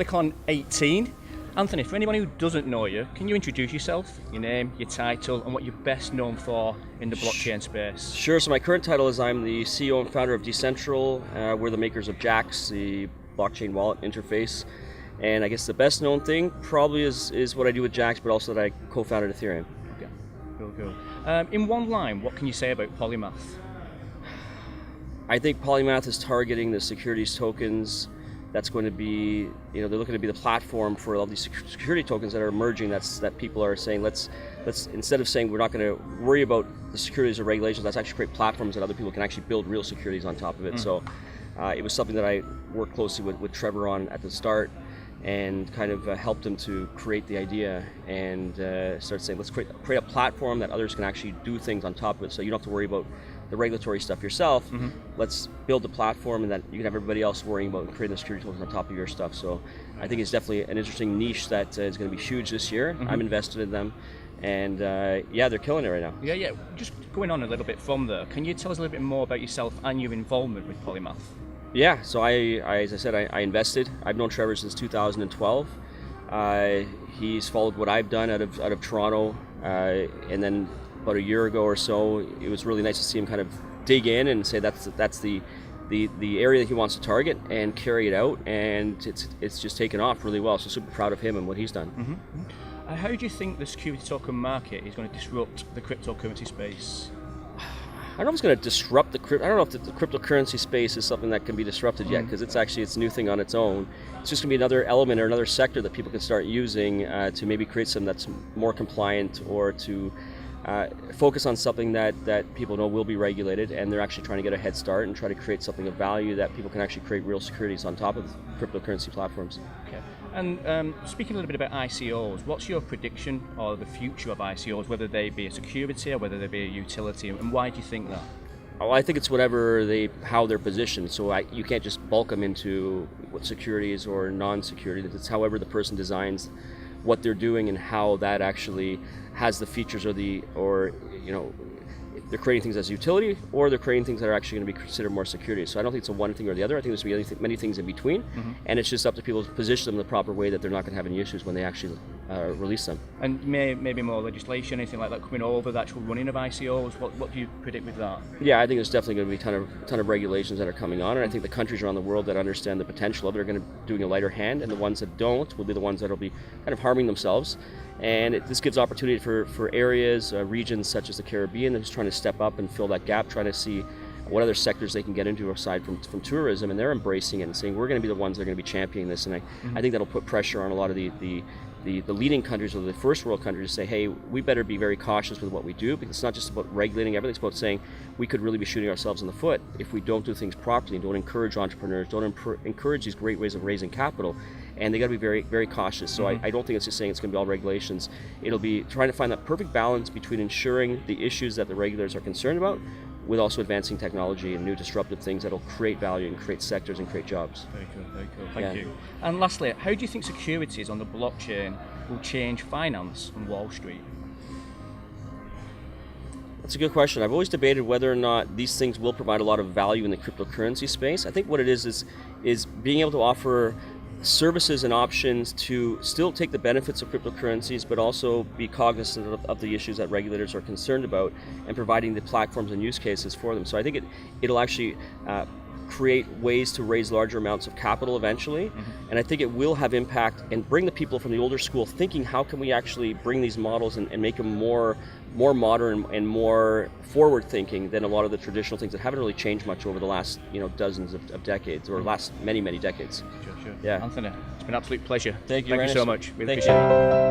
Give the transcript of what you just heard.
Polycon 18. Anthony, for anyone who doesn't know you, can you introduce yourself, your name, your title, and what you're best known for in the blockchain space? Sure, so my current title is I'm the CEO and founder of Decentral. We're the makers of Jaxx, the blockchain wallet interface. And I guess the best known thing probably is what I do with Jaxx, but also that I co-founded Ethereum. Okay, cool. In one line, what can you say about Polymath? I think Polymath is targeting the securities tokens. That's going to be, they're looking to be the platform for all these security tokens that are emerging. That people are saying, let's instead of saying we're not going to worry about the securities or regulations, let's actually create platforms that other people can actually build real securities on top of it. So it was something that I worked closely with Trevor on at the start, and kind of helped him to create the idea and start saying, let's create a platform that others can actually do things on top of it, so you don't have to worry about the regulatory stuff yourself. Let's build a platform and that you can have everybody else worrying about creating the security tokens on top of your stuff. So I think it's definitely an interesting niche that is going to be huge this year. I'm invested in them, and they're killing it right now. Yeah. Just going on a little bit from there, can you tell us a little bit more about yourself and your involvement with Polymath? Yeah, so as I said, I invested. I've known Trevor since 2012. He's followed what I've done out of Toronto, and then about a year ago or so, it was really nice to see him kind of dig in and say that's the area that he wants to target and carry it out, and it's just taken off really well. So super proud of him and what he's done. How do you think the Securities Token Market is going to disrupt the cryptocurrency space? I don't know if it's going to disrupt I don't know if the cryptocurrency space is something that can be disrupted yet, because it's a new thing on its own. It's just going to be another element or another sector that people can start using to maybe create something that's more compliant, or to focus on something that people know will be regulated, and they're actually trying to get a head start and try to create something of value that people can actually create real securities on top of cryptocurrency platforms. Okay. And speaking a little bit about ICOs, what's your prediction or the future of ICOs, whether they be a security or whether they be a utility, and why do you think that? Oh, I think it's how they're positioned. So you can't just bulk them into what securities or non-security. It's however the person designs what they're doing and how that actually has the features they're creating things as utility, or they're creating things that are actually going to be considered more security. So I don't think it's a one thing or the other. I think there's going to be many things in between, and it's just up to people to position them in the proper way that they're not going to have any issues when they actually release them. And maybe more legislation, anything like that coming over the actual running of ICOs. What do you predict with that? Yeah, I think there's definitely going to be a ton of regulations that are coming on, and I think the countries around the world that understand the potential of it are going to be doing a lighter hand, and the ones that don't will be the ones that will be kind of harming themselves. And this gives opportunity for areas, regions such as the Caribbean, that's trying to step up and fill that gap, trying to see what other sectors they can get into aside from tourism, and they're embracing it and saying we're going to be the ones that are going to be championing this. And I think that'll put pressure on a lot of the leading countries, or the first world countries, to say, hey, we better be very cautious with what we do, because it's not just about regulating everything, it's about saying we could really be shooting ourselves in the foot if we don't do things properly and don't encourage entrepreneurs, don't encourage these great ways of raising capital. And they got to be very, very cautious. So I don't think it's just saying it's going to be all regulations. It'll be trying to find that perfect balance between ensuring the issues that the regulators are concerned about, with also advancing technology and new disruptive things that'll create value and create sectors and create jobs. Very cool. Thank you. And lastly, how do you think securities on the blockchain will change finance on Wall Street? That's a good question. I've always debated whether or not these things will provide a lot of value in the cryptocurrency space. I think what it is being able to offer services and options to still take the benefits of cryptocurrencies, but also be cognizant of the issues that regulators are concerned about, and providing the platforms and use cases for them. So I think it'll actually create ways to raise larger amounts of capital eventually, and I think it will have impact and bring the people from the older school thinking, how can we actually bring these models and make them more modern and more forward thinking than a lot of the traditional things that haven't really changed much over the last dozens of decades, or last many decades. Sure. Yeah. Anthony, it's been an absolute pleasure. Thank you so much. We Thank appreciate it.